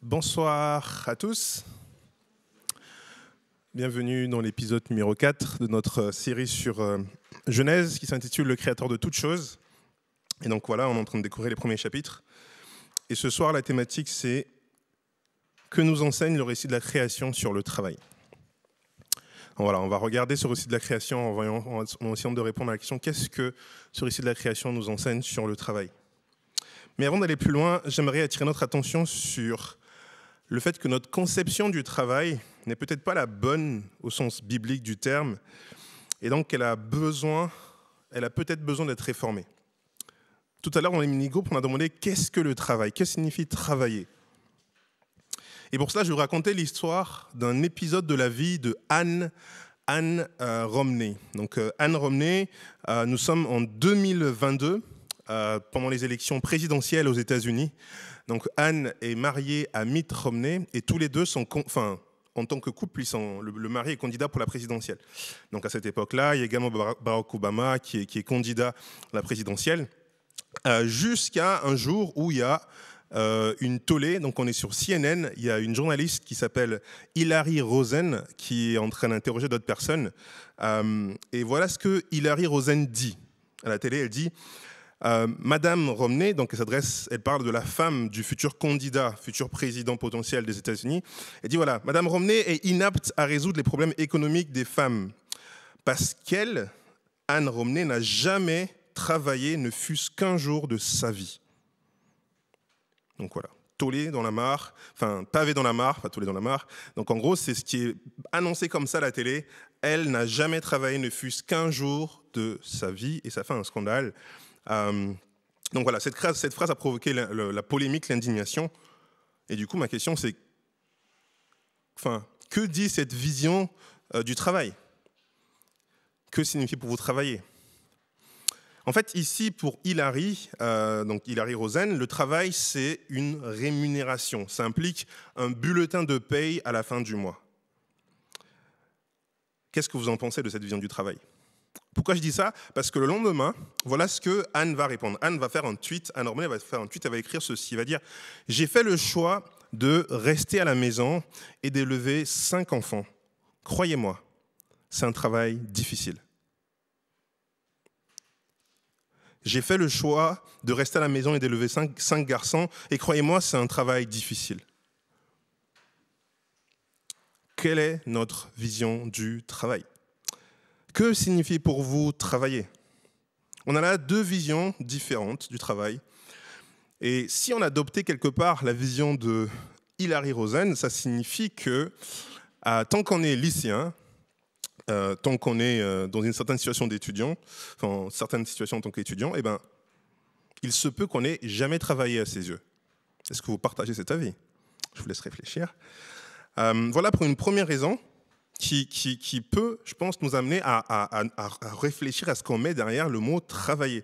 Bonsoir à tous. Bienvenue dans l'épisode numéro 4 de notre série sur Genèse qui s'intitule « Le Créateur de toutes choses ». Et donc voilà, on est en train de découvrir les premiers chapitres. Et ce soir, la thématique, c'est « Que nous enseigne le récit de la création sur le travail ?» Voilà, on va regarder ce récit de la création en essayant de répondre à la question « Qu'est-ce que ce récit de la création nous enseigne sur le travail ?» Mais avant d'aller plus loin, j'aimerais attirer notre attention sur le fait que notre conception du travail n'est peut-être pas la bonne au sens biblique du terme, et donc elle a peut-être besoin d'être réformée. Tout à l'heure, dans les mini-groupes, on a demandé qu'est-ce que le travail ? Qu'est-ce que signifie travailler ? Et pour cela, je vais vous raconter l'histoire d'un épisode de la vie de Anne Romney. Donc Anne Romney, nous sommes en 2022, pendant les élections présidentielles aux États-Unis. Donc Anne est mariée à Mitt Romney et tous les deux sont, en tant que couple, le mari est candidat pour la présidentielle. Donc à cette époque-là, il y a également Barack Obama qui est candidat à la présidentielle, jusqu'à un jour où il y a une tollée. Donc on est sur CNN, il y a une journaliste qui s'appelle Hillary Rosen qui est en train d'interroger d'autres personnes. Et voilà ce que Hillary Rosen dit à la télé. Elle dit Madame Romney, donc elle parle de la femme du futur candidat, futur président potentiel des États-Unis. Elle dit voilà, Madame Romney est inapte à résoudre les problèmes économiques des femmes parce qu'elle, Anne Romney, n'a jamais travaillé, ne fût-ce qu'un jour de sa vie. Donc voilà, tollé dans la mare, pavé dans la mare, pas tollé dans la mare. Donc en gros, c'est ce qui est annoncé comme ça à la télé. Elle n'a jamais travaillé, ne fût-ce qu'un jour de sa vie, et ça fait un scandale. Donc voilà, cette phrase a provoqué la polémique, l'indignation. Et du coup, ma question, c'est que dit cette vision du travail ? Que signifie pour vous travailler ? En fait, ici, pour Hillary, donc Hillary Rosen, le travail, c'est une rémunération. Ça implique un bulletin de paye à la fin du mois. Qu'est-ce que vous en pensez de cette vision du travail ? Pourquoi je dis ça ? Parce que le lendemain, voilà ce que Anne va répondre. Anne va faire un tweet, Anne Romney va faire un tweet, elle va écrire ceci, elle va dire « J'ai fait le choix de rester à la maison et d'élever 5 enfants. Croyez-moi, c'est un travail difficile. J'ai fait le choix de rester à la maison et d'élever 5 garçons et croyez-moi, c'est un travail difficile. » Quelle est notre vision du travail ? Que signifie pour vous travailler ? On a là 2 visions différentes du travail. Et si on adoptait quelque part la vision de Hillary Rosen, ça signifie que tant qu'on est lycéen, tant qu'on est dans une certaine situation d'étudiant, certaines situations en tant qu'étudiant, il se peut qu'on n'ait jamais travaillé à ses yeux. Est-ce que vous partagez cet avis ? Je vous laisse réfléchir. Voilà pour une première raison qui peut, je pense, nous amener à réfléchir à ce qu'on met derrière le mot « travailler ».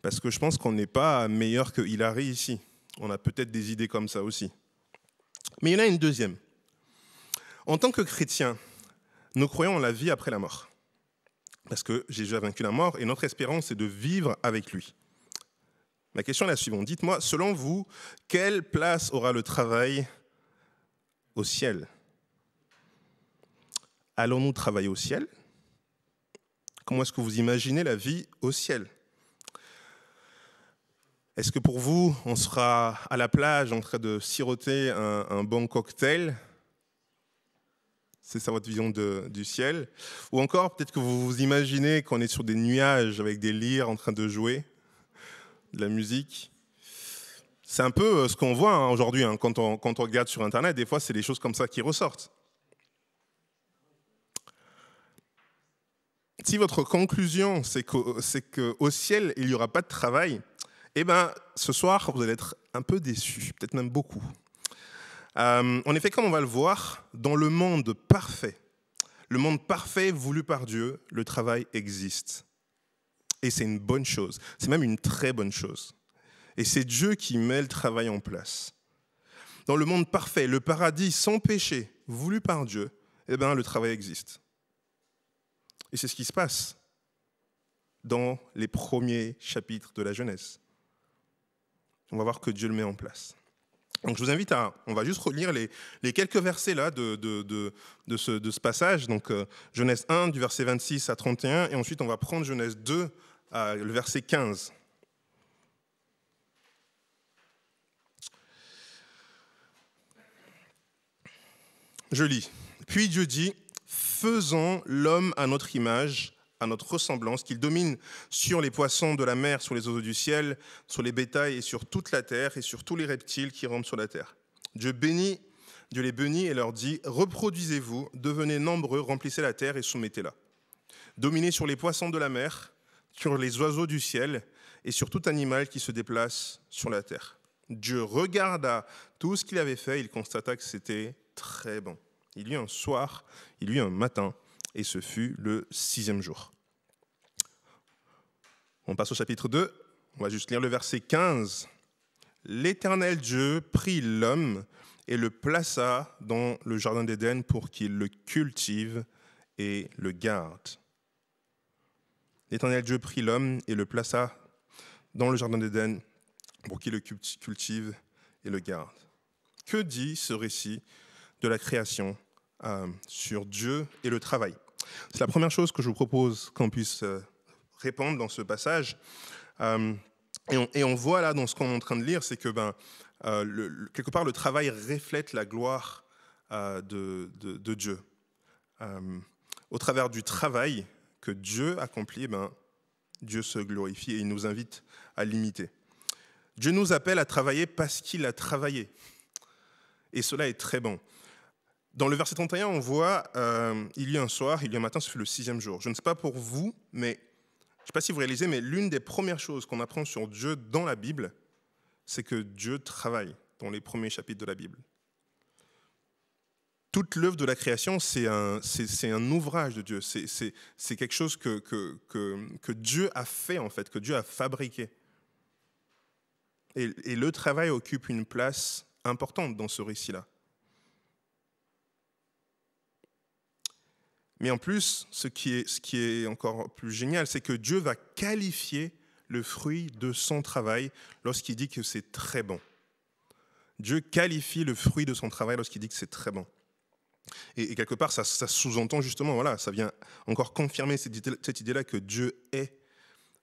Parce que je pense qu'on n'est pas meilleur que Hillary ici. On a peut-être des idées comme ça aussi. Mais il y en a une deuxième. En tant que chrétiens, nous croyons en la vie après la mort. Parce que Jésus a vaincu la mort et notre espérance est de vivre avec lui. Ma question est la suivante. Dites-moi, selon vous, quelle place aura le travail au ciel ? Allons-nous travailler au ciel ? Comment est-ce que vous imaginez la vie au ciel ? Est-ce que pour vous, on sera à la plage en train de siroter un bon cocktail ? C'est ça votre vision du ciel ? Ou encore, peut-être que vous vous imaginez qu'on est sur des nuages avec des lyres en train de jouer de la musique ? C'est un peu ce qu'on voit aujourd'hui. Quand on regarde sur Internet, des fois, c'est des choses comme ça qui ressortent. Si votre conclusion, c'est qu'au ciel, il n'y aura pas de travail, ce soir, vous allez être un peu déçus, peut-être même beaucoup. En effet, comme on va le voir, dans le monde parfait voulu par Dieu, le travail existe. Et c'est une bonne chose, c'est même une très bonne chose. Et c'est Dieu qui met le travail en place. Dans le monde parfait, le paradis sans péché, voulu par Dieu, le travail existe. Et c'est ce qui se passe dans les premiers chapitres de la Genèse. On va voir que Dieu le met en place. Donc je vous invite on va juste relire les quelques versets là de ce passage. Donc Genèse 1 du verset 26 à 31 et ensuite on va prendre Genèse 2 le verset 15. Je lis. Puis Dieu dit, faisons l'homme à notre image, à notre ressemblance, qu'il domine sur les poissons de la mer, sur les oiseaux du ciel, sur les bétails et sur toute la terre et sur tous les reptiles qui rampent sur la terre. Dieu les bénit et leur dit, reproduisez-vous, devenez nombreux, remplissez la terre et soumettez-la. Dominez sur les poissons de la mer, sur les oiseaux du ciel et sur tout animal qui se déplace sur la terre. Dieu regarda tout ce qu'il avait fait, il constata que c'était très bon. Il y eut un soir, il y eut un matin, et ce fut le 6e jour. On passe au chapitre 2, on va juste lire le verset 15. L'Éternel Dieu prit l'homme et le plaça dans le jardin d'Éden pour qu'il le cultive et le garde. L'Éternel Dieu prit l'homme et le plaça dans le jardin d'Éden pour qu'il le cultive et le garde. Que dit ce récit de la création sur Dieu et le travail? C'est la première chose que je vous propose qu'on puisse répondre dans ce passage. Et on voit là dans ce qu'on est en train de lire, c'est que quelque part le travail reflète la gloire de Dieu. Au travers du travail que Dieu accomplit, Dieu se glorifie et il nous invite à l'imiter. Dieu nous appelle à travailler parce qu'il a travaillé. Et cela est très bon. Dans le verset 31, on voit il y a un soir, il y a un matin, ce fut le 6e jour. Je ne sais pas pour vous, mais je ne sais pas si vous réalisez, mais l'une des premières choses qu'on apprend sur Dieu dans la Bible, c'est que Dieu travaille dans les premiers chapitres de la Bible. Toute l'œuvre de la création, c'est un ouvrage de Dieu. C'est quelque chose que Dieu a fait, en fait, que Dieu a fabriqué. Et le travail occupe une place importante dans ce récit-là. Mais en plus, ce qui est encore plus génial, c'est que Dieu va qualifier le fruit de son travail lorsqu'il dit que c'est très bon. Dieu qualifie le fruit de son travail lorsqu'il dit que c'est très bon. Et quelque part, ça sous-entend justement, voilà, ça vient encore confirmer cette idée-là que Dieu est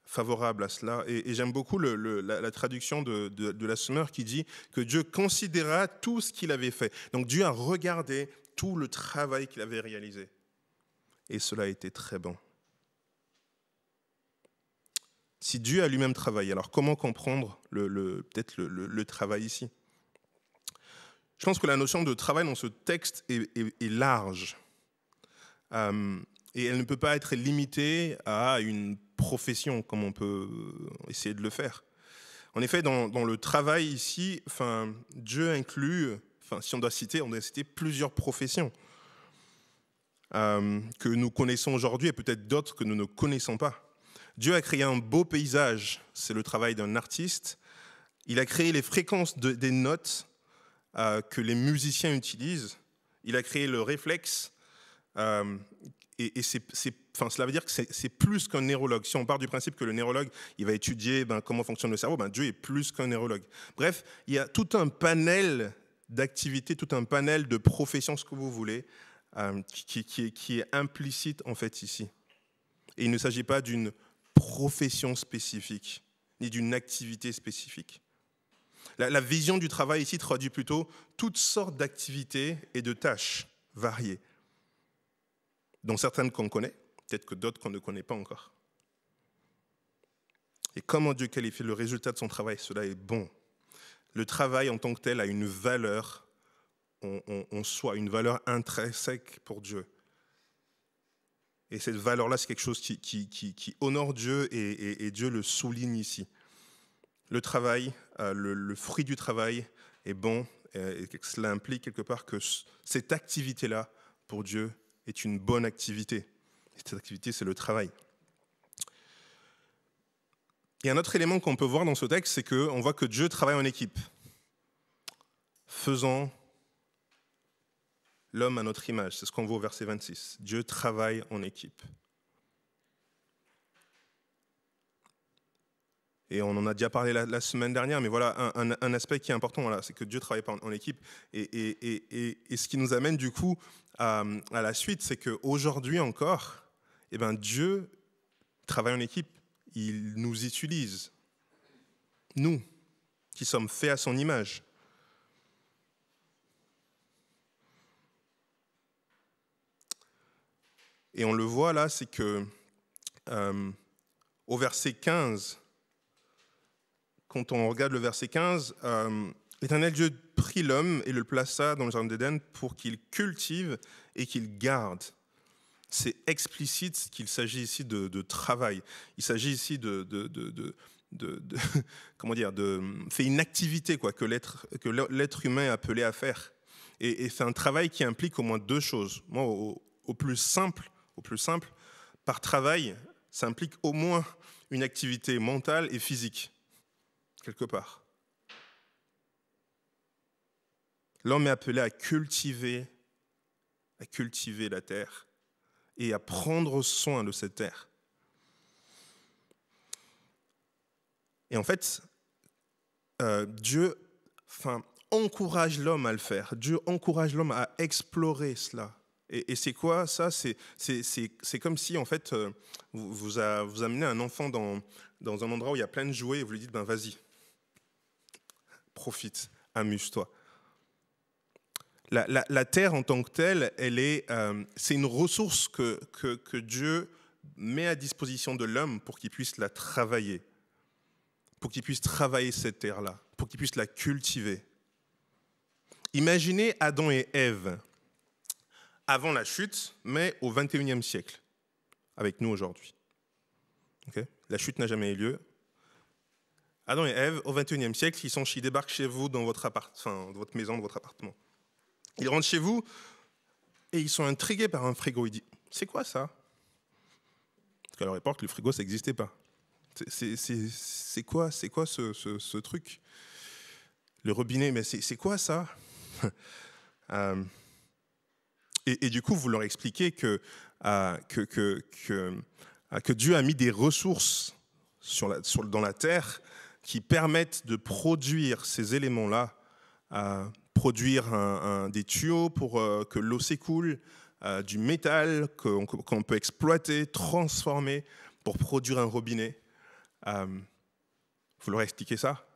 favorable à cela. Et j'aime beaucoup la traduction de la Semeur qui dit que Dieu considéra tout ce qu'il avait fait. Donc Dieu a regardé tout le travail qu'il avait réalisé. Et cela a été très bon. Si Dieu a lui-même travaillé, alors comment comprendre peut-être le travail ici? Je pense que la notion de travail dans ce texte est large. Et elle ne peut pas être limitée à une profession, comme on peut essayer de le faire. En effet, dans le travail ici, Dieu inclut, si on doit citer plusieurs professions que nous connaissons aujourd'hui et peut-être d'autres que nous ne connaissons pas. Dieu a créé un beau paysage, c'est le travail d'un artiste. Il a créé les fréquences des notes que les musiciens utilisent. Il a créé le réflexe. Et cela veut dire que c'est plus qu'un neurologue. Si on part du principe que le neurologue, il va étudier comment fonctionne le cerveau, Dieu est plus qu'un neurologue. Bref, il y a tout un panel d'activités, tout un panel de professions, ce que vous voulez, qui est implicite en fait ici. Et il ne s'agit pas d'une profession spécifique, ni d'une activité spécifique. La vision du travail ici traduit plutôt toutes sortes d'activités et de tâches variées, dont certaines qu'on connaît, peut-être que d'autres qu'on ne connaît pas encore. Et comment Dieu qualifie le résultat de son travail, cela est bon. Le travail en tant que tel a une valeur en soi, une valeur intrinsèque pour Dieu. Et cette valeur-là, c'est quelque chose qui honore Dieu et Dieu le souligne ici. Le travail, le fruit du travail est bon et cela implique quelque part que cette activité-là, pour Dieu, est une bonne activité. Et cette activité, c'est le travail. Et un autre élément qu'on peut voir dans ce texte, c'est qu'on voit que Dieu travaille en équipe, faisant l'homme à notre image. C'est ce qu'on voit au verset 26. Dieu travaille en équipe. Et on en a déjà parlé la semaine dernière, mais voilà, un aspect qui est important, voilà, c'est que Dieu travaille en équipe. Et ce qui nous amène du coup à la suite, c'est qu'aujourd'hui encore, eh ben, Dieu travaille en équipe. Il nous utilise, nous, qui sommes faits à son image. Et on le voit là, c'est que au verset 15, quand on regarde le verset 15, l'Éternel Dieu prit l'homme et le plaça dans le jardin d'Éden pour qu'il cultive et qu'il garde. C'est explicite qu'il s'agit ici de travail. Il s'agit ici comment dire, c'est une activité quoi, que l'être humain est appelé à faire. Et c'est un travail qui implique au moins deux choses. Moi, au plus simple, par travail, ça implique au moins une activité mentale et physique, quelque part. L'homme est appelé à cultiver la terre et à prendre soin de cette terre. Et en fait, Dieu encourage l'homme à le faire. Dieu encourage l'homme à explorer cela. Et c'est quoi ça ? C'est comme si, en fait, vous amenez un enfant dans un endroit où il y a plein de jouets et vous lui dites, vas-y, profite, amuse-toi. La terre en tant que telle, c'est une ressource que Dieu met à disposition de l'homme pour qu'il puisse la travailler, pour qu'il puisse travailler cette terre-là, pour qu'il puisse la cultiver. Imaginez Adam et Ève avant la chute, mais au XXIe siècle, avec nous aujourd'hui. Okay ? La chute n'a jamais eu lieu. Adam et Ève, au XXIe siècle, ils débarquent chez vous dans votre votre maison, dans votre appartement. Ils rentrent chez vous et ils sont intrigués par un frigo. Ils disent, c'est quoi ça ? Parce qu'à leur époque, le frigo, ça n'existait pas. C'est quoi ce truc ? Le robinet, mais c'est quoi ça ? Et du coup, vous leur expliquez que Dieu a mis des ressources dans la terre qui permettent de produire ces éléments-là, produire des tuyaux pour que l'eau s'écoule, du métal qu'on peut exploiter, transformer pour produire un robinet. Vous leur expliquez ça ?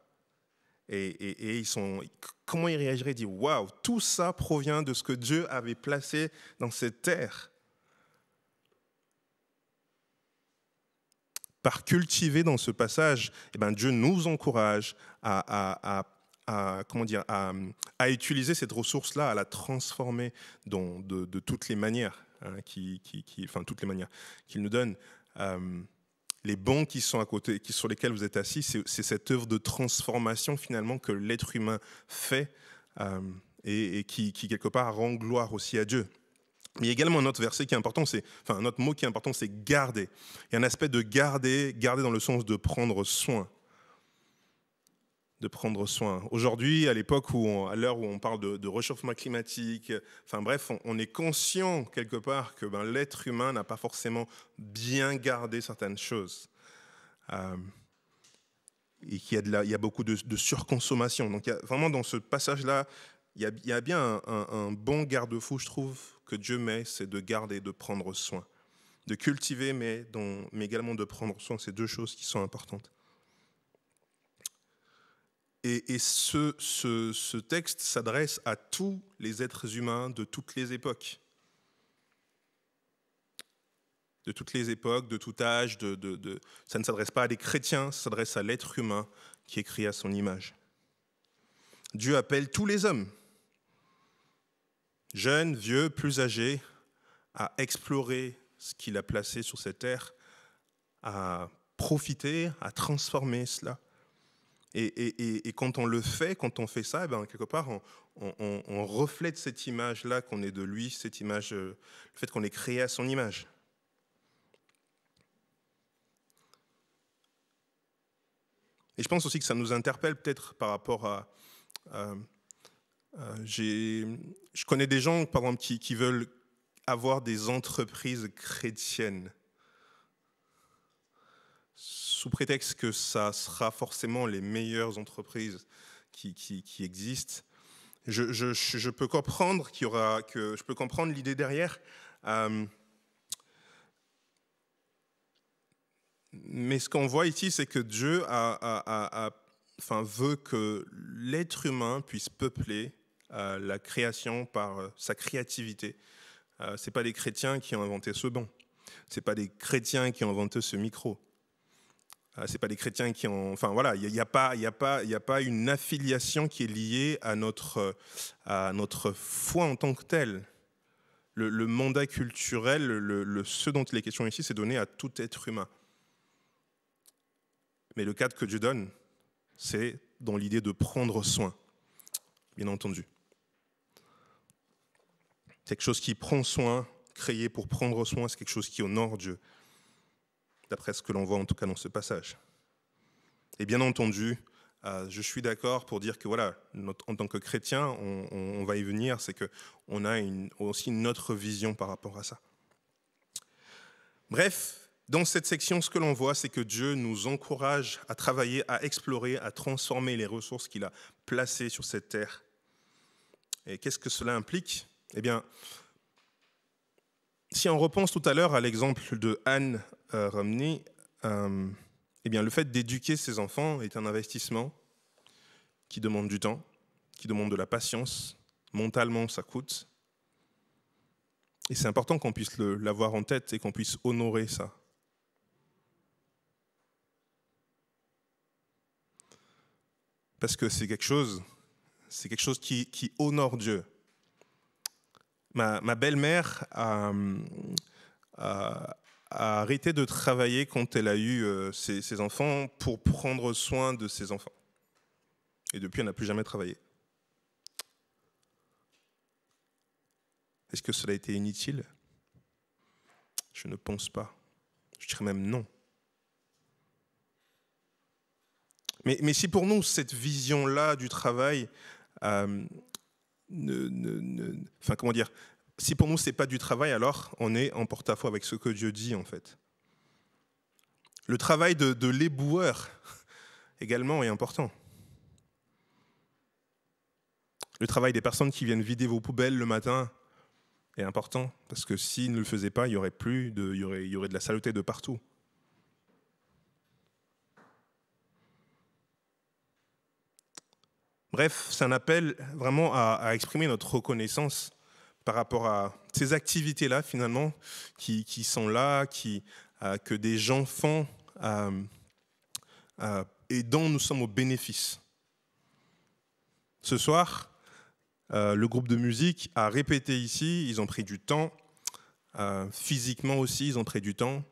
Et comment ils réagiraient ? Ils disent, waouh, tout ça provient de ce que Dieu avait placé dans cette terre. Par cultiver dans ce passage, Dieu nous encourage à utiliser cette ressource-là, à la transformer de toutes les manières, toutes les manières qu'il nous donne. Les bancs qui sont à côté, sur lesquels vous êtes assis, c'est cette œuvre de transformation finalement que l'être humain fait et qui quelque part rend gloire aussi à Dieu. Mais il y a également un autre verset qui est important, un autre mot qui est important, c'est garder. Il y a un aspect de garder dans le sens de prendre soin. De prendre soin. Aujourd'hui, à l'heure où on parle de réchauffement climatique, on est conscient quelque part que l'être humain n'a pas forcément bien gardé certaines choses. Et qu'il y a beaucoup de surconsommation. Donc, vraiment, dans ce passage-là, il y a bien un bon garde-fou, je trouve, que Dieu met, c'est de garder, de prendre soin. De cultiver, mais également de prendre soin. C'est deux choses qui sont importantes. Et ce texte s'adresse à tous les êtres humains de toutes les époques. De toutes les époques, de tout âge. Ça ne s'adresse pas à des chrétiens, ça s'adresse à l'être humain qui est créé à son image. Dieu appelle tous les hommes, jeunes, vieux, plus âgés, à explorer ce qu'il a placé sur cette terre, à profiter, à transformer cela. Et quand on le fait, quand on fait ça, quelque part, on reflète cette image-là qu'on est de lui, cette image, le fait qu'on est créé à son image. Et je pense aussi que ça nous interpelle peut-être par rapport à... je connais des gens, par exemple, qui veulent avoir des entreprises chrétiennes. sous prétexte que ça sera forcément les meilleures entreprises qui existent. Je peux comprendre je peux comprendre l'idée derrière, mais ce qu'on voit ici, c'est que Dieu veut que l'être humain puisse peupler la création par sa créativité. C'est pas les chrétiens qui ont inventé ce banc. C'est pas les chrétiens qui ont inventé ce micro. C'est pas les chrétiens qui ont... Enfin voilà, il n'y a pas une affiliation qui est liée à notre foi en tant que telle. Le mandat culturel, ce dont il est question ici, c'est donné à tout être humain. Mais le cadre que Dieu donne, c'est dans l'idée de prendre soin, bien entendu. Quelque chose qui prend soin, créé pour prendre soin, c'est quelque chose qui honore Dieu, d'après ce que l'on voit en tout cas dans ce passage. Et bien entendu, je suis d'accord pour dire que voilà, en tant que chrétien, on va y venir, c'est qu'on a aussi une autre vision par rapport à ça. Bref, dans cette section, ce que l'on voit, c'est que Dieu nous encourage à travailler, à explorer, à transformer les ressources qu'il a placées sur cette terre. Et qu'est-ce que cela implique ? Eh bien, si on repense tout à l'heure à l'exemple de Anne Romney, eh bien, le fait d'éduquer ses enfants est un investissement qui demande du temps, qui demande de la patience. Mentalement, ça coûte. Et c'est important qu'on puisse l'avoir en tête et qu'on puisse honorer ça. Parce que c'est quelque chose qui honore Dieu. Ma belle-mère a arrêté de travailler quand elle a eu ses enfants pour prendre soin de ses enfants. Et depuis, elle n'a plus jamais travaillé. Est-ce que cela a été inutile ? Je ne pense pas. Je dirais même non. Mais si pour nous, cette vision-là du travail, si pour nous, ce n'est pas du travail, alors on est en porte-à-faux avec ce que Dieu dit, en fait. Le travail de l'éboueur, également, est important. Le travail des personnes qui viennent vider vos poubelles le matin est important, parce que s'ils ne le faisaient pas, il y aurait de la saleté de partout. Bref, c'est un appel vraiment à exprimer notre reconnaissance par rapport à ces activités-là, finalement, qui sont là, que des gens font et dont nous sommes au bénéfice. Ce soir, le groupe de musique a répété ici, ils ont pris du temps, physiquement aussi, ils ont pris du temps.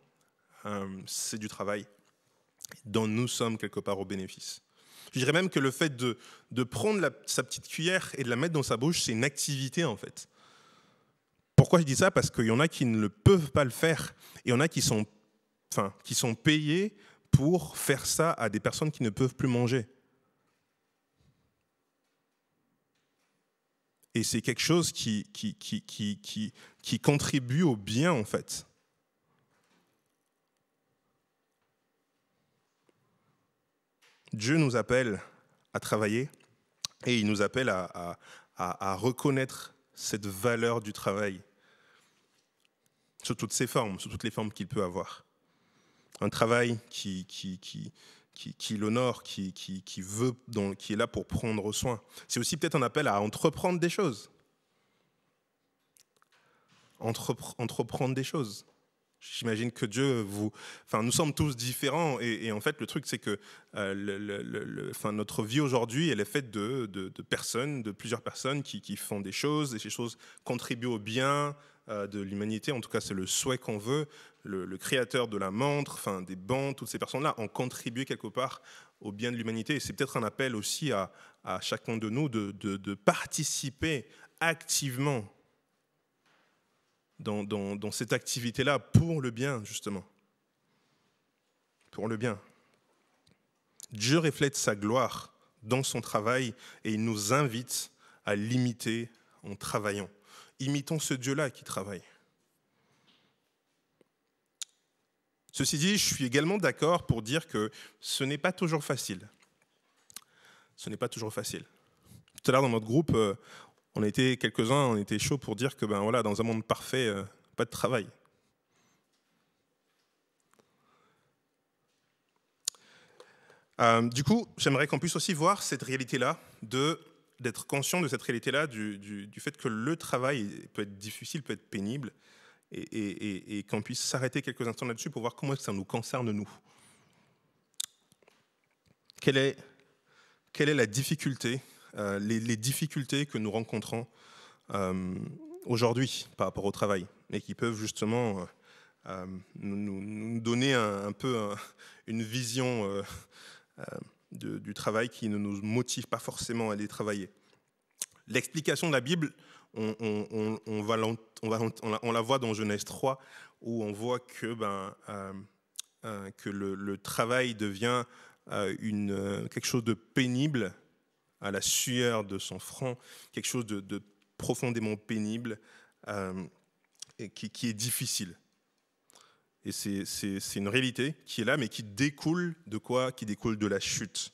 C'est du travail dont nous sommes quelque part au bénéfice. Je dirais même que le fait de prendre sa petite cuillère et de la mettre dans sa bouche, c'est une activité en fait. Pourquoi je dis ça ? Parce qu'il y en a qui ne peuvent pas le faire. Et il y en a qui sont payés pour faire ça à des personnes qui ne peuvent plus manger. Et c'est quelque chose qui contribue au bien en fait. Dieu nous appelle à travailler et il nous appelle à reconnaître cette valeur du travail sous toutes ses formes, sous toutes les formes qu'il peut avoir. Un travail qui l'honore, qui est là pour prendre soin. C'est aussi peut-être un appel à entreprendre des choses. Entreprendre des choses. J'imagine que Dieu nous sommes tous différents et en fait le truc c'est que notre vie aujourd'hui elle est faite de personnes, de plusieurs personnes qui font des choses et ces choses contribuent au bien de l'humanité. En tout cas c'est le souhait qu'on veut. Le créateur de la montre, des bancs, toutes ces personnes-là ont contribué quelque part au bien de l'humanité et c'est peut-être un appel aussi à chacun de nous de participer activement dans cette activité-là pour le bien, justement. Pour le bien. Dieu reflète sa gloire dans son travail et il nous invite à l'imiter en travaillant. Imitons ce Dieu-là qui travaille. Ceci dit, je suis également d'accord pour dire que ce n'est pas toujours facile. Ce n'est pas toujours facile. Tout à l'heure, dans notre groupe, on était quelques-uns, on était chauds pour dire que voilà, dans un monde parfait, pas de travail. Du coup, j'aimerais qu'on puisse aussi voir cette réalité-là, d'être conscient de cette réalité-là, du fait que le travail peut être difficile, peut être pénible, et qu'on puisse s'arrêter quelques instants là-dessus pour voir comment est-ce que ça nous concerne, nous. Quelle est la difficulté, les difficultés que nous rencontrons aujourd'hui par rapport au travail, et qui peuvent justement nous donner un peu une vision du travail qui ne nous motive pas forcément à aller travailler. L'explication de la Bible, on la voit dans Genèse 3, où on voit que le travail devient quelque chose de pénible, à la sueur de son front, quelque chose de profondément pénible et qui est difficile. Et c'est une réalité qui est là, mais qui découle de quoi? Qui découle de la chute.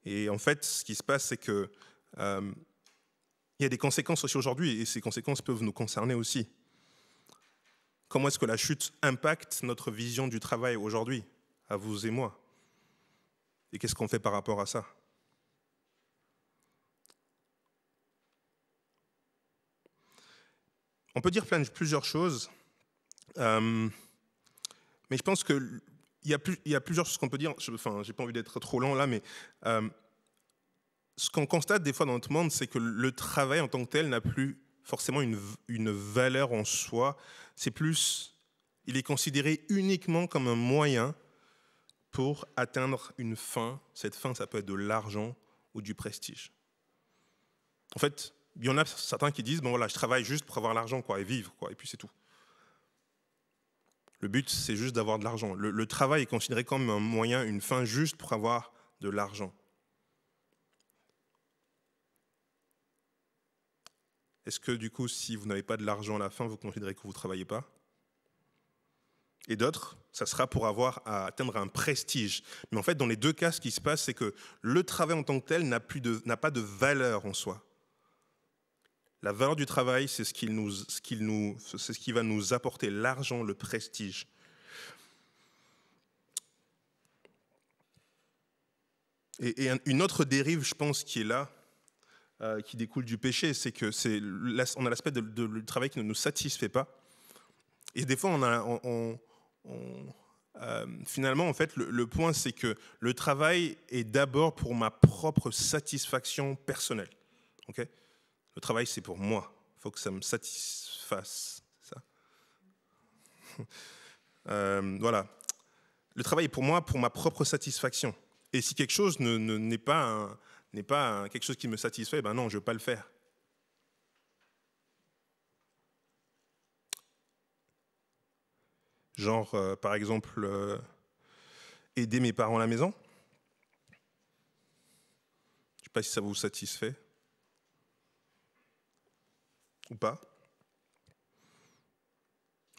Et en fait, ce qui se passe, c'est que il y a des conséquences aussi aujourd'hui, et ces conséquences peuvent nous concerner aussi. Comment est-ce que la chute impacte notre vision du travail aujourd'hui, à vous et moi? Et qu'est-ce qu'on fait par rapport à ça? On peut dire plusieurs choses, mais je pense qu'il y a plusieurs choses qu'on peut dire. Enfin, j'ai pas envie d'être trop long là, mais ce qu'on constate des fois dans notre monde, c'est que le travail en tant que tel n'a plus forcément une valeur en soi. Il est considéré uniquement comme un moyen pour atteindre une fin. Cette fin, ça peut être de l'argent ou du prestige. En fait, il y en a certains qui disent, je travaille juste pour avoir l'argent, et vivre, et puis c'est tout. Le but, c'est juste d'avoir de l'argent. Le travail est considéré comme un moyen, une fin juste pour avoir de l'argent. Est-ce que du coup, si vous n'avez pas de l'argent à la fin, vous considérez que vous ne travaillez pas? Et d'autres, ça sera pour atteindre un prestige. Mais en fait, dans les deux cas, ce qui se passe, c'est que le travail en tant que tel n'a pas de valeur en soi. La valeur du travail, c'est ce qui va nous apporter l'argent, le prestige. Et une autre dérive, je pense, qui est là, qui découle du péché, c'est que on a l'aspect du travail qui ne nous satisfait pas. Et des fois, finalement, en fait, le point, c'est que le travail est d'abord pour ma propre satisfaction personnelle. Okay? Le travail, c'est pour moi. Il faut que ça me satisfasse. Ça. Voilà. Le travail est pour moi, pour ma propre satisfaction. Et si quelque chose n'est pas quelque chose qui me satisfait, non, je ne veux pas le faire. Genre, par exemple, aider mes parents à la maison. Je ne sais pas si ça vous satisfait. Ou pas?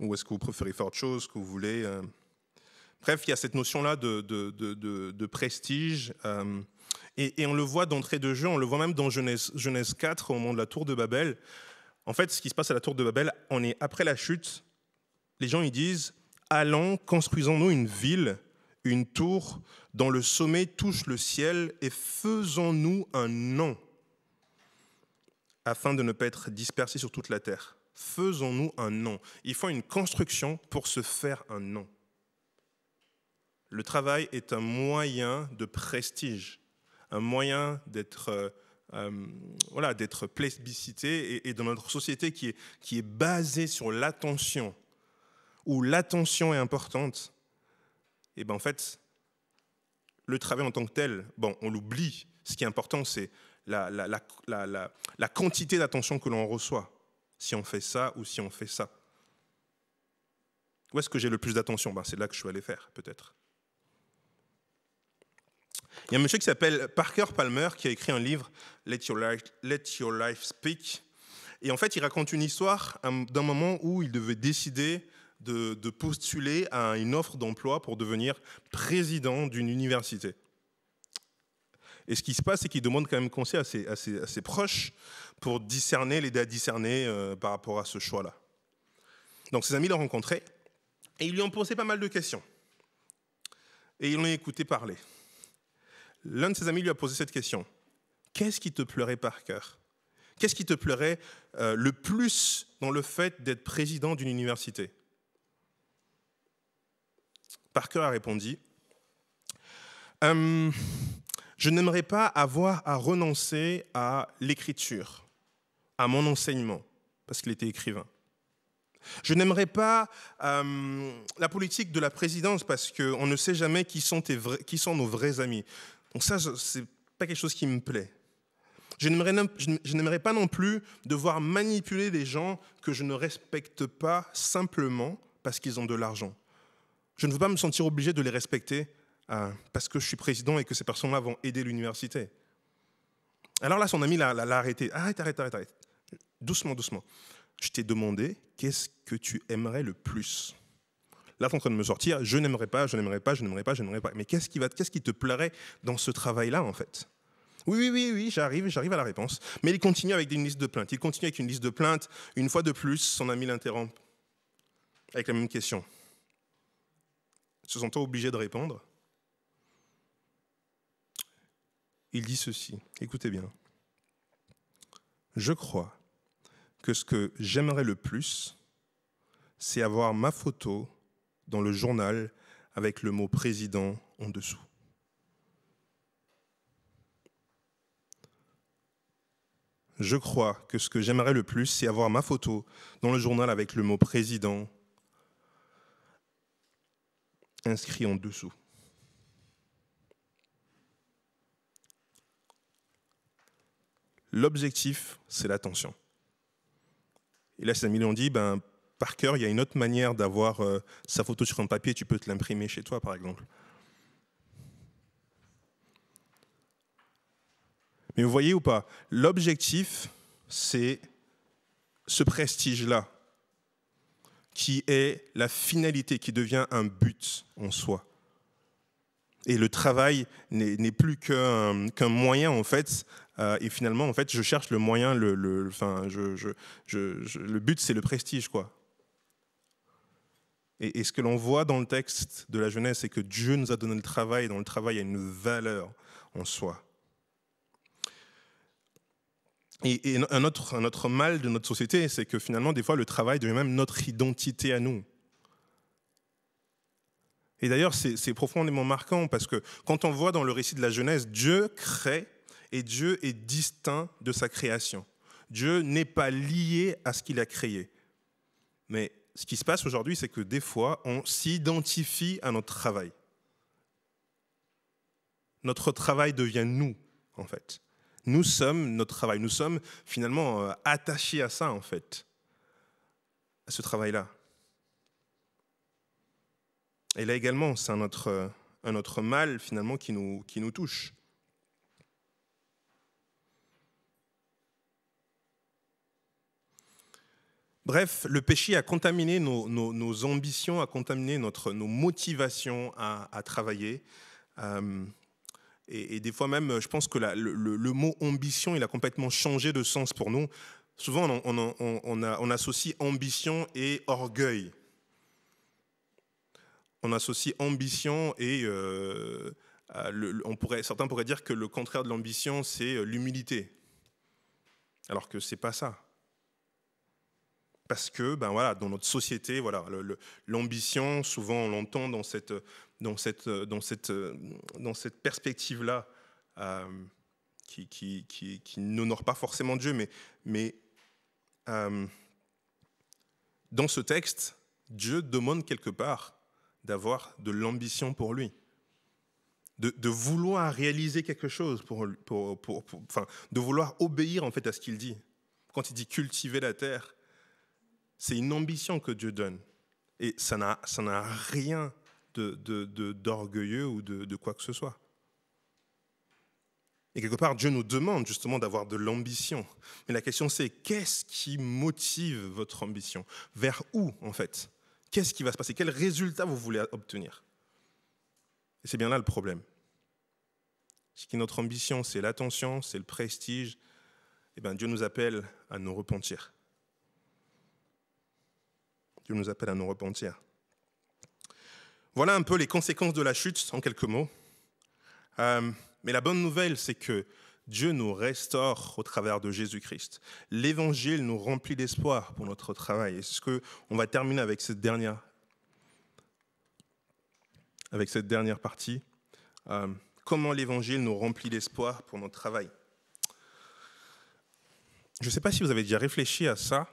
Ou est-ce que vous préférez faire autre chose, que vous voulez Bref, il y a cette notion-là de prestige. Et on le voit d'entrée de jeu, on le voit même dans Genèse 4, au moment de la tour de Babel. En fait, ce qui se passe à la tour de Babel, on est après la chute. Les gens, ils disent, allons, construisons-nous une ville, une tour, dont le sommet touche le ciel, et faisons-nous un nom, afin de ne pas être dispersés sur toute la terre. Faisons-nous un nom. Il faut une construction pour se faire un nom. Le travail est un moyen de prestige, un moyen d'être plébiscité, et dans notre société qui est basée sur l'attention, où l'attention est importante, et en fait, le travail en tant que tel, on l'oublie. Ce qui est important, c'est la quantité d'attention que l'on reçoit, si on fait ça ou si on fait ça. Où est-ce que j'ai le plus d'attention? C'est là que je suis allé faire, peut-être. Il y a un monsieur qui s'appelle Parker Palmer qui a écrit un livre, Let Your Life Speak. Et en fait, il raconte une histoire d'un moment où il devait décider de postuler à une offre d'emploi pour devenir président d'une université. Et ce qui se passe, c'est qu'il demande quand même conseil à ses proches pour l'aider à discerner par rapport à ce choix-là. Donc ses amis l'ont rencontré et ils lui ont posé pas mal de questions. Et ils l'ont écouté parler. L'un de ses amis lui a posé cette question. Qu'est-ce qui te plairait par cœur ? Qu'est-ce qui te plairait le plus dans le fait d'être président d'une université ? Parker a répondu je n'aimerais pas avoir à renoncer à l'écriture, à mon enseignement, parce qu'il était écrivain. Je n'aimerais pas la politique de la présidence, parce qu'on ne sait jamais qui sont nos vrais amis. Donc ça, c'est pas quelque chose qui me plaît. Je n'aimerais pas non plus devoir manipuler des gens que je ne respecte pas simplement parce qu'ils ont de l'argent. Je ne veux pas me sentir obligé de les respecter parce que je suis président et que ces personnes-là vont aider l'université. Alors là, son ami l'a arrêté. Arrête. Doucement. Je t'ai demandé, qu'est-ce que tu aimerais le plus ? Là, tu es en train de me sortir, je n'aimerais pas. Mais qu'est-ce qui te plairait dans ce travail-là, en fait ? Oui, j'arrive à la réponse. Mais il continue avec une liste de plaintes. Une fois de plus, son ami l'interrompt avec la même question. Se sentant obligé de répondre, il dit ceci, écoutez bien. Je crois que ce que j'aimerais le plus, c'est avoir ma photo dans le journal avec le mot président en dessous. Je crois que ce que j'aimerais le plus, c'est avoir ma photo dans le journal avec le mot président inscrit en dessous. L'objectif, c'est l'attention. Et là, ses amis lui ont dit, Parker, il y a une autre manière d'avoir sa photo sur un papier, tu peux te l'imprimer chez toi, par exemple. Mais vous voyez ou pas, l'objectif, c'est ce prestige-là, qui est la finalité, qui devient un but en soi. Et le travail n'est plus qu'un moyen, en fait. Et finalement, en fait, je cherche le moyen, le but, c'est le prestige, quoi. Et ce que l'on voit dans le texte de la Genèse, c'est que Dieu nous a donné le travail, et dans le travail, il y a une valeur en soi. Et un autre mal de notre société, c'est que finalement, des fois, le travail devient même notre identité à nous. Et d'ailleurs, c'est profondément marquant parce que quand on voit dans le récit de la Genèse, Dieu crée et Dieu est distinct de sa création. Dieu n'est pas lié à ce qu'il a créé. Mais ce qui se passe aujourd'hui, c'est que des fois, on s'identifie à notre travail. Notre travail devient nous, en fait. Nous sommes notre travail. Nous sommes finalement attachés à ça, en fait, à ce travail-là. Et là également, c'est un autre mal, finalement, qui nous touche. Bref, le péché a contaminé nos ambitions, a contaminé nos motivations à travailler. Et des fois même, je pense que le mot ambition, il a complètement changé de sens pour nous. Souvent, on associe ambition et orgueil. On associe ambition et certains pourraient dire que le contraire de l'ambition, c'est l'humilité. Alors que ce n'est pas ça. Parce que, dans notre société, l'ambition, souvent on l'entend dans cette perspective-là, qui n'honore pas forcément Dieu, mais dans ce texte, Dieu demande quelque part d'avoir de l'ambition pour lui, de vouloir réaliser quelque chose, de vouloir obéir en fait à ce qu'il dit. Quand il dit cultiver la terre, c'est une ambition que Dieu donne. Et ça n'a rien d'orgueilleux ou de quoi que ce soit. Et quelque part, Dieu nous demande justement d'avoir de l'ambition. Mais la question c'est, qu'est-ce qui motive votre ambition ? Vers où, en fait ? Qu'est-ce qui va se passer? Quel résultat vous voulez obtenir? Et c'est bien là le problème. Si notre ambition, c'est l'attention, c'est le prestige, eh bien Dieu nous appelle à nous repentir. Dieu nous appelle à nous repentir. Voilà un peu les conséquences de la chute, en quelques mots. Mais la bonne nouvelle, c'est que Dieu nous restaure au travers de Jésus-Christ. L'Évangile nous remplit d'espoir pour notre travail. Et c'est ce qu'on va terminer avec cette dernière partie. Comment l'Évangile nous remplit d'espoir pour notre travail. Je ne sais pas si vous avez déjà réfléchi à ça,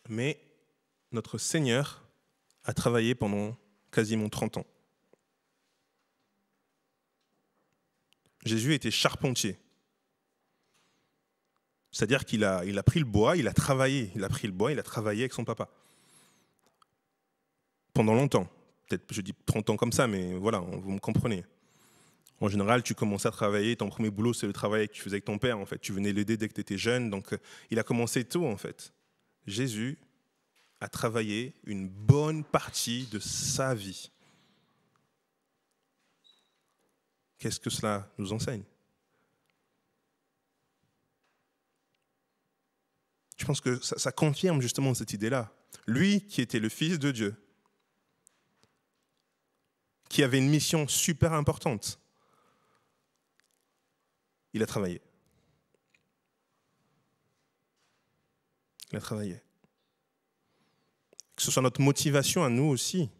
mais notre Seigneur a travaillé pendant quasiment 30 ans. Jésus était charpentier. C'est-à-dire qu'il a pris le bois, il a travaillé. Il a pris le bois, il a travaillé avec son papa. Pendant longtemps. Peut-être, je dis 30 ans comme ça, mais voilà, vous me comprenez. En général, tu commences à travailler, ton premier boulot, c'est le travail que tu faisais avec ton père, en fait. Tu venais l'aider dès que tu étais jeune, donc il a commencé tôt, en fait. Jésus a travaillé une bonne partie de sa vie. Qu'est-ce que cela nous enseigne? Je pense que ça confirme justement cette idée-là. Lui qui était le Fils de Dieu, qui avait une mission super importante, il a travaillé. Il a travaillé. Que ce soit notre motivation à nous aussi,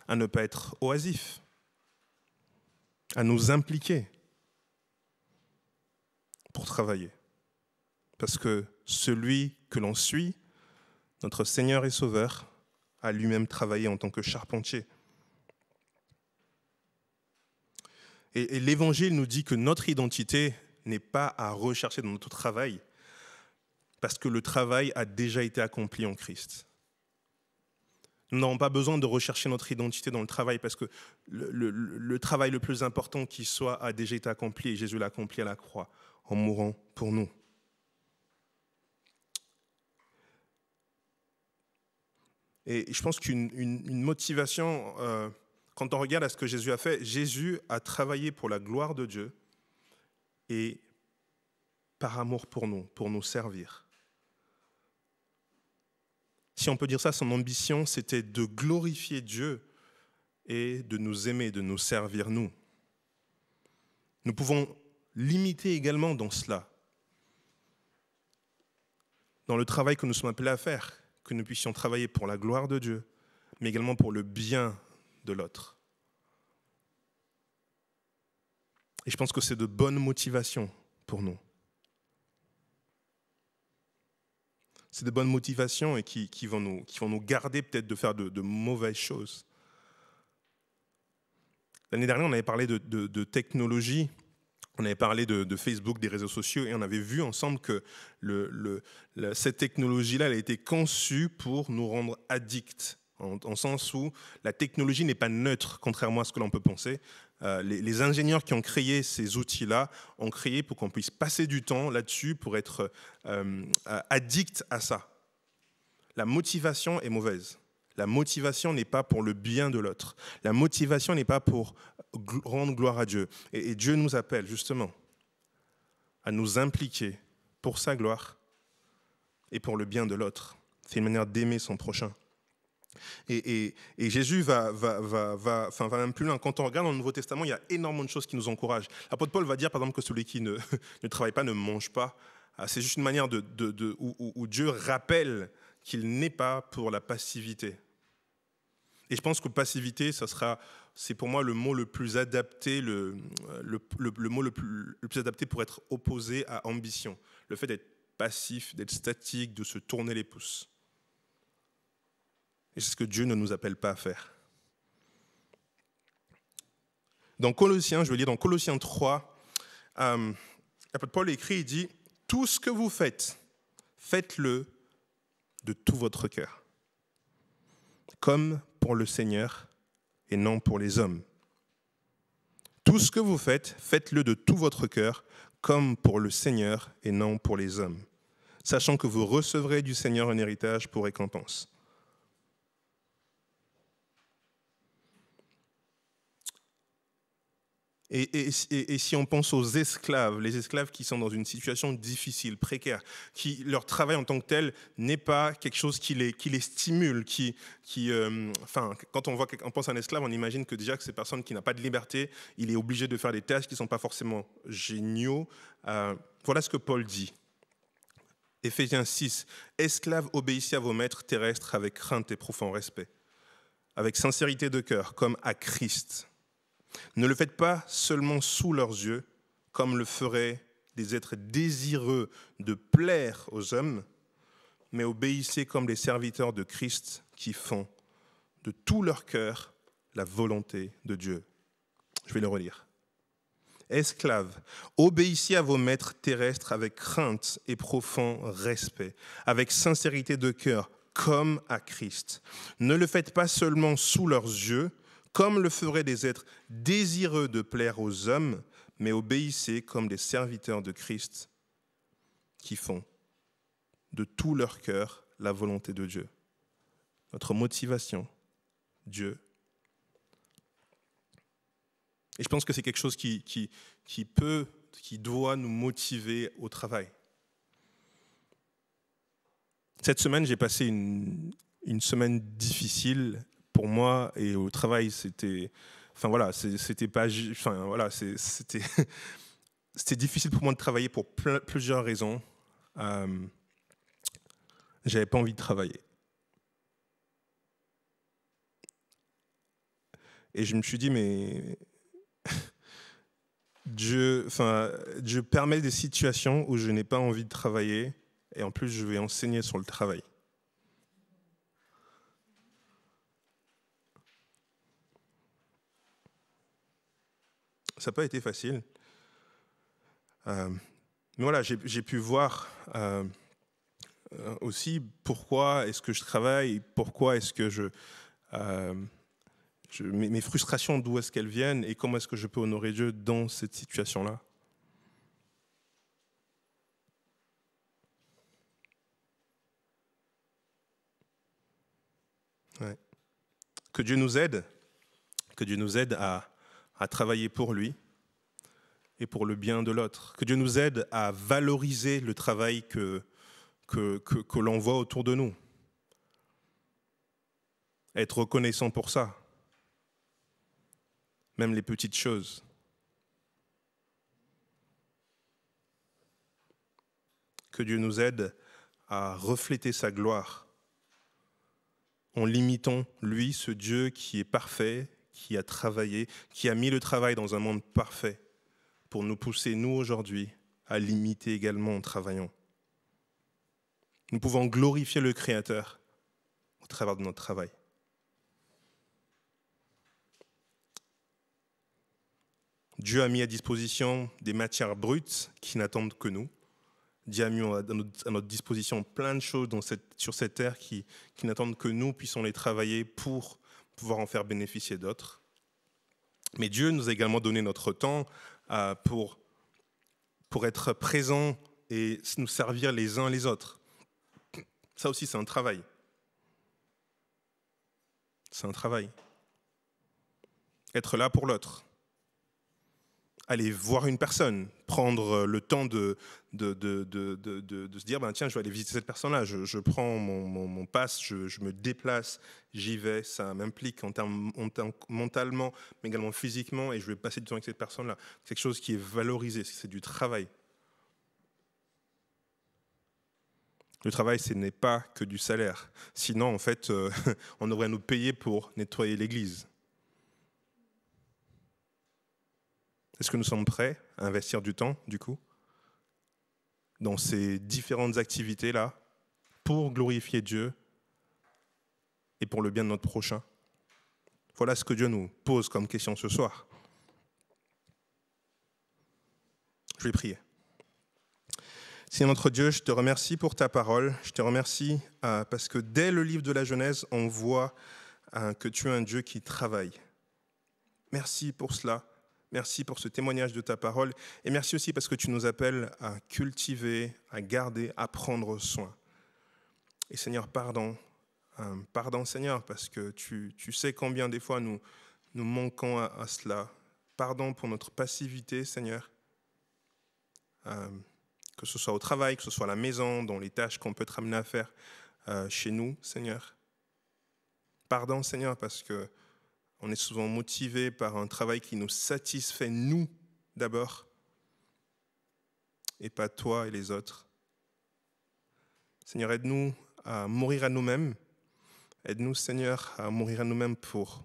à ne pas être oisifs, à nous impliquer pour travailler. Parce que celui que l'on suit, notre Seigneur et Sauveur, a lui-même travaillé en tant que charpentier. Et l'Évangile nous dit que notre identité n'est pas à rechercher dans notre travail, parce que le travail a déjà été accompli en Christ. Nous n'avons pas besoin de rechercher notre identité dans le travail, parce que le travail le plus important qui soit a déjà été accompli, et Jésus l'a accompli à la croix, en mourant pour nous. Et je pense qu'une motivation, quand on regarde à ce que Jésus a fait, Jésus a travaillé pour la gloire de Dieu et par amour pour nous servir. Si on peut dire ça, son ambition, c'était de glorifier Dieu et de nous aimer, de nous servir, nous. Nous pouvons l'imiter également dans cela, dans le travail que nous sommes appelés à faire, que nous puissions travailler pour la gloire de Dieu, mais également pour le bien de l'autre. Et je pense que c'est de bonnes motivations pour nous. C'est de bonnes motivations et qui vont nous garder peut-être de faire de mauvaises choses. L'année dernière, on avait parlé de technologie, on avait parlé de Facebook, des réseaux sociaux, et on avait vu ensemble que cette technologie-là, elle a été conçue pour nous rendre addicts, en sens où la technologie n'est pas neutre, contrairement à ce que l'on peut penser. Les ingénieurs qui ont créé ces outils-là ont créé pour qu'on puisse passer du temps là-dessus, pour être addict à ça. La motivation est mauvaise. La motivation n'est pas pour le bien de l'autre. La motivation n'est pas pour rendre gloire à Dieu. Et Dieu nous appelle justement à nous impliquer pour sa gloire et pour le bien de l'autre. C'est une manière d'aimer son prochain. Et Jésus va même plus loin. Quand on regarde dans le Nouveau Testament, il y a énormément de choses qui nous encouragent. L'apôtre Paul va dire, par exemple, que celui qui ne travaille pas ne mange pas. C'est juste une manière où Dieu rappelle qu'il n'est pas pour la passivité. Et je pense que passivité, c'est pour moi le mot le plus adapté, le mot le plus adapté pour être opposé à ambition. Le fait d'être passif, d'être statique, de se tourner les pouces. Et c'est ce que Dieu ne nous appelle pas à faire. Dans Colossiens, je vais lire dans Colossiens 3, l'apôtre Paul écrit, il dit « Tout ce que vous faites, faites-le de tout votre cœur, comme pour le Seigneur et non pour les hommes. Tout ce que vous faites, faites-le de tout votre cœur, comme pour le Seigneur et non pour les hommes, sachant que vous recevrez du Seigneur un héritage pour récompense. » Et si on pense aux esclaves, les esclaves qui sont dans une situation difficile, précaire, qui leur travail en tant que tel n'est pas quelque chose qui les stimule, quand on pense à un esclave, on imagine que déjà que ces personnes qui n'ont pas de liberté, il est obligé de faire des tâches qui ne sont pas forcément géniaux. Voilà ce que Paul dit. Éphésiens 6, « Esclaves, obéissez à vos maîtres terrestres avec crainte et profond respect, avec sincérité de cœur, comme à Christ. Ne le faites pas seulement sous leurs yeux, comme le feraient des êtres désireux de plaire aux hommes, mais obéissez comme les serviteurs de Christ qui font de tout leur cœur la volonté de Dieu. » Je vais le relire. « Esclaves, obéissez à vos maîtres terrestres avec crainte et profond respect, avec sincérité de cœur, comme à Christ. Ne le faites pas seulement sous leurs yeux, comme le feraient des êtres désireux de plaire aux hommes, mais obéissez comme des serviteurs de Christ qui font de tout leur cœur la volonté de Dieu. » Notre motivation, Dieu. Et je pense que c'est quelque chose qui doit nous motiver au travail. Cette semaine, j'ai passé une semaine difficile pour moi et au travail. C'était difficile pour moi de travailler pour plusieurs raisons. J'avais pas envie de travailler. Et je me suis dit, mais Dieu permet des situations où je n'ai pas envie de travailler et en plus je vais enseigner sur le travail. Ça n'a pas été facile. Mais voilà, j'ai pu voir aussi pourquoi est-ce que je travaille, pourquoi est-ce que mes frustrations, d'où est-ce qu'elles viennent et comment est-ce que je peux honorer Dieu dans cette situation-là. Ouais. Que Dieu nous aide à travailler pour lui et pour le bien de l'autre. Que Dieu nous aide à valoriser le travail que l'on voit autour de nous. Être reconnaissant pour ça. Même les petites choses. Que Dieu nous aide à refléter sa gloire en l'imitant, lui, ce Dieu qui est parfait, qui a travaillé, qui a mis le travail dans un monde parfait pour nous pousser, nous, aujourd'hui, à l'imiter également en travaillant. Nous pouvons glorifier le Créateur au travers de notre travail. Dieu a mis à disposition des matières brutes qui n'attendent que nous. Dieu a mis à notre disposition plein de choses sur cette terre qui n'attendent que nous puissions les travailler pour pouvoir en faire bénéficier d'autres. Mais Dieu nous a également donné notre temps pour être présents et nous servir les uns les autres. Ça aussi, c'est un travail. C'est un travail. Être là pour l'autre. Aller voir une personne, prendre le temps de se dire tiens, je vais aller visiter cette personne-là, je prends mon pass, je me déplace, j'y vais, ça m'implique en termes mentalement, mais également physiquement, et je vais passer du temps avec cette personne-là. C'est quelque chose qui est valorisé, c'est du travail. Le travail, ce n'est pas que du salaire. Sinon, en fait, on devrait nous payer pour nettoyer l'église. Est-ce que nous sommes prêts à investir du temps, du coup, dans ces différentes activités-là, pour glorifier Dieu et pour le bien de notre prochain? Voilà ce que Dieu nous pose comme question ce soir. Je vais prier. Seigneur notre Dieu, je te remercie pour ta parole. Je te remercie parce que dès le livre de la Genèse, on voit que tu es un Dieu qui travaille. Merci pour cela. Merci pour ce témoignage de ta parole. Et merci aussi parce que tu nous appelles à cultiver, à garder, à prendre soin. Et Seigneur, pardon. Pardon Seigneur, parce que tu sais combien des fois nous manquons à cela. Pardon pour notre passivité, Seigneur. Que ce soit au travail, que ce soit à la maison, dans les tâches qu'on peut être amené à faire chez nous, Seigneur. Pardon, Seigneur, parce qu'on est souvent motivé par un travail qui nous satisfait, nous, d'abord, et pas toi et les autres. Seigneur, aide-nous à mourir à nous-mêmes. Aide-nous, Seigneur, à mourir à nous-mêmes pour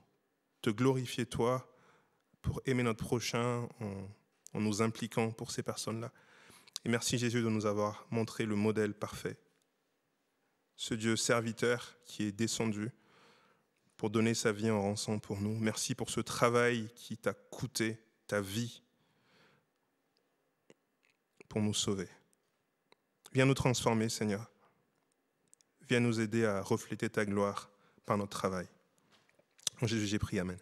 te glorifier, toi, pour aimer notre prochain en nous impliquant pour ces personnes-là. Et merci, Jésus, de nous avoir montré le modèle parfait. Ce Dieu serviteur qui est descendu pour donner sa vie en rançon pour nous. Merci pour ce travail qui t'a coûté ta vie pour nous sauver. Viens nous transformer, Seigneur. Viens nous aider à refléter ta gloire par notre travail. En Jésus, j'ai prié. Amen.